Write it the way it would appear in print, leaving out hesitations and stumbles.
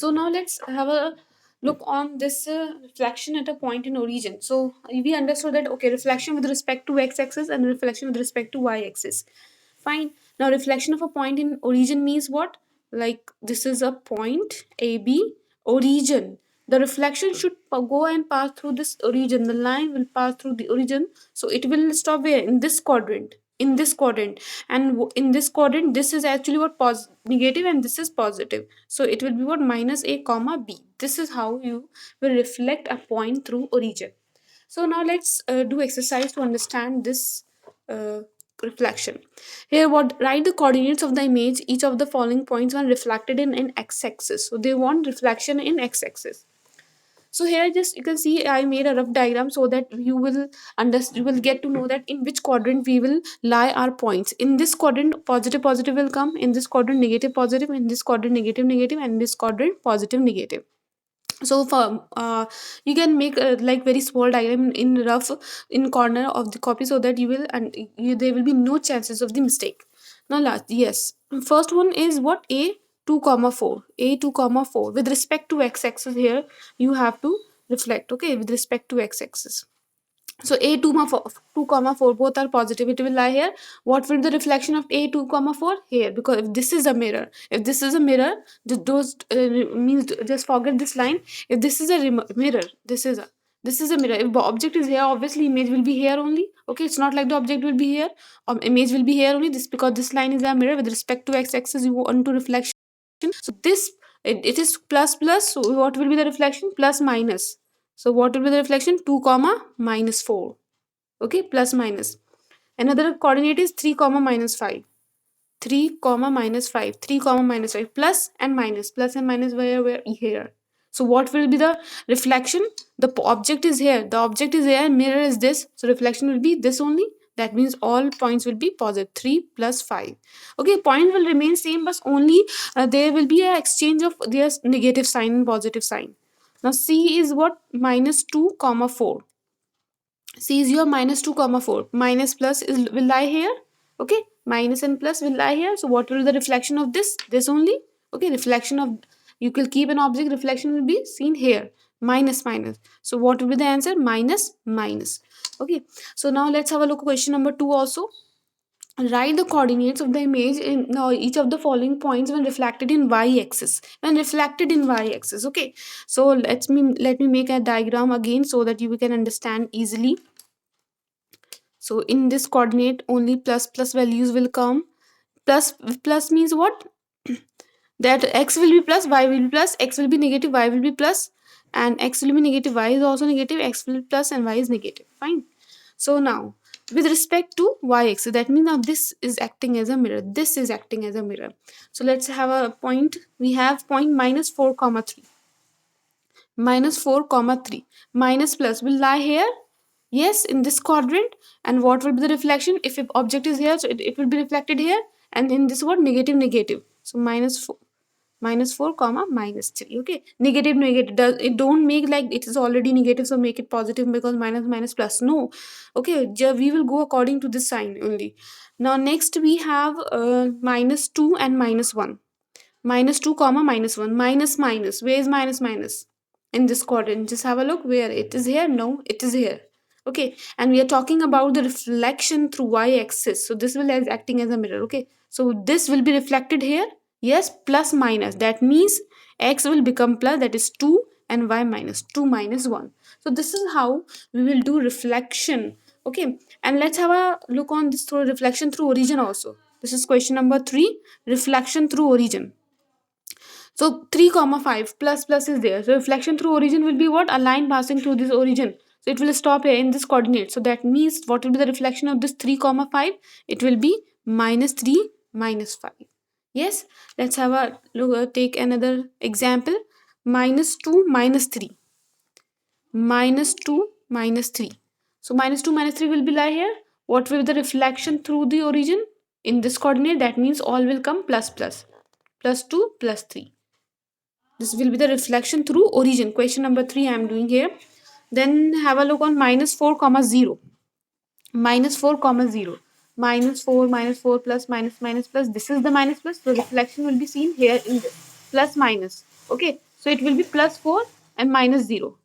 So now let's have a look on this reflection at a point in origin. So we understood that okay, reflection with respect to x-axis and reflection with respect to y-axis. Fine. Now reflection of a point in origin means what? Like this is a point AB origin. The reflection should go and pass through this origin. The line will pass through the origin, so it will stop where? In this quadrant. In this quadrant, and in this quadrant, this is actually what negative, and this is positive. So it will be what? Minus a comma b. This is how you will reflect a point through origin. So now let's do exercise to understand this uh, reflection. Here, what write the coordinates of the image each of the following points when reflected in an x-axis. So they want reflection in x-axis. So here just you can see I made a rough diagram so that you will understand, you will get to know that in which quadrant we will lie our points. In this quadrant positive positive will come, in this quadrant negative positive, in this quadrant negative negative, and in this quadrant positive negative. So for you can make a like very small diagram in rough in corner of the copy so that you will and there will be no chances of the mistake. Now last, yes, first one is what? A 2 comma 4, a 2 comma 4 with respect to x-axis. Here you have to reflect, okay, with respect to x-axis. So a 2 comma 4, 2 comma 4 both are positive, it will lie here. What will be the reflection of a 2 comma 4? Here, because if this is a mirror, if this is a mirror, those means just forget this line. If this is a mirror, this is a mirror. If the object is here, obviously image will be here only. Okay, it's not like the object will be here, image will be here only. This because this line is a mirror with respect to x-axis, you want to reflection. So this it is plus plus. So what will be the reflection? Plus minus. So what will be the reflection? 2 comma minus 4. Okay, plus minus. Another coordinate is 3 comma minus 5. 3 comma minus 5. 3 comma minus 5. Plus and minus. Plus and minus where here. So what will be the reflection? The object is here. The object is here. Mirror is this. So reflection will be this only. That means all points will be positive. 3 plus 5. Okay, point will remain same, but only there will be an exchange of their negative sign and positive sign. Now C is what? Minus 2 comma 4. C is your minus 2 comma 4. Minus plus is will lie here. Okay, minus and plus will lie here. So what will be the reflection of this? This only. Okay, reflection of, you can keep an object, reflection will be seen here. Minus minus. So what will be the answer? Minus minus. Okay, so now let's have a look at question number 2 also. Write the coordinates of the image in each of the following points when reflected in y-axis. When reflected in y-axis. Okay, so let me make a diagram again so that you can understand easily. So in this coordinate only plus plus values will come. Plus plus means what? That x will be plus, y will be plus, x will be negative, y will be plus, and x will be negative, y is also negative, x will be plus, and y is negative. Fine. So now with respect to y-axis, that means now this is acting as a mirror. This is acting as a mirror. So let's have a point. We have point minus 4 comma 3. Minus 4 comma 3. Minus plus will lie here. Yes, in this quadrant. And what will be the reflection? If object is here, so it will be reflected here. And in this word negative negative. So minus 4 comma minus 3. Okay, negative negative does it, don't make like it is already negative so make it positive because minus minus plus. No. Okay, we will go according to this sign only. Now next we have minus 2 and minus 1. Minus 2 comma minus 1. Minus minus, where is minus minus? In this quadrant, just have a look where it is here. No, it is here. Okay, and we are talking about the reflection through y-axis, so this will as acting as a mirror. Okay, so this will be reflected here. Yes, plus minus, that means x will become plus, that is 2, and y minus 2 minus 1. So this is how we will do reflection. Okay, and let's have a look on this through reflection through origin also. This is question number 3, reflection through origin. So 3 comma 5 plus plus is there. So reflection through origin will be what? A line passing through this origin. So it will stop here in this coordinate. So that means what will be the reflection of this 3 comma 5? It will be minus 3 minus 5. Yes, let's have a look, take another example. Minus 2 minus 3. Minus 2 minus 3. So minus 2 minus 3 will be lie here. What will be the reflection through the origin? In this coordinate, that means all will come plus plus. Plus 2 plus 3. This will be the reflection through origin. Question number 3 I am doing here. Then have a look on minus 4 comma 0. Minus 4 comma 0. Minus 4 plus minus minus plus. This is the minus plus. The reflection will be seen here in this. Plus minus. Okay. So it will be plus 4 and minus 0.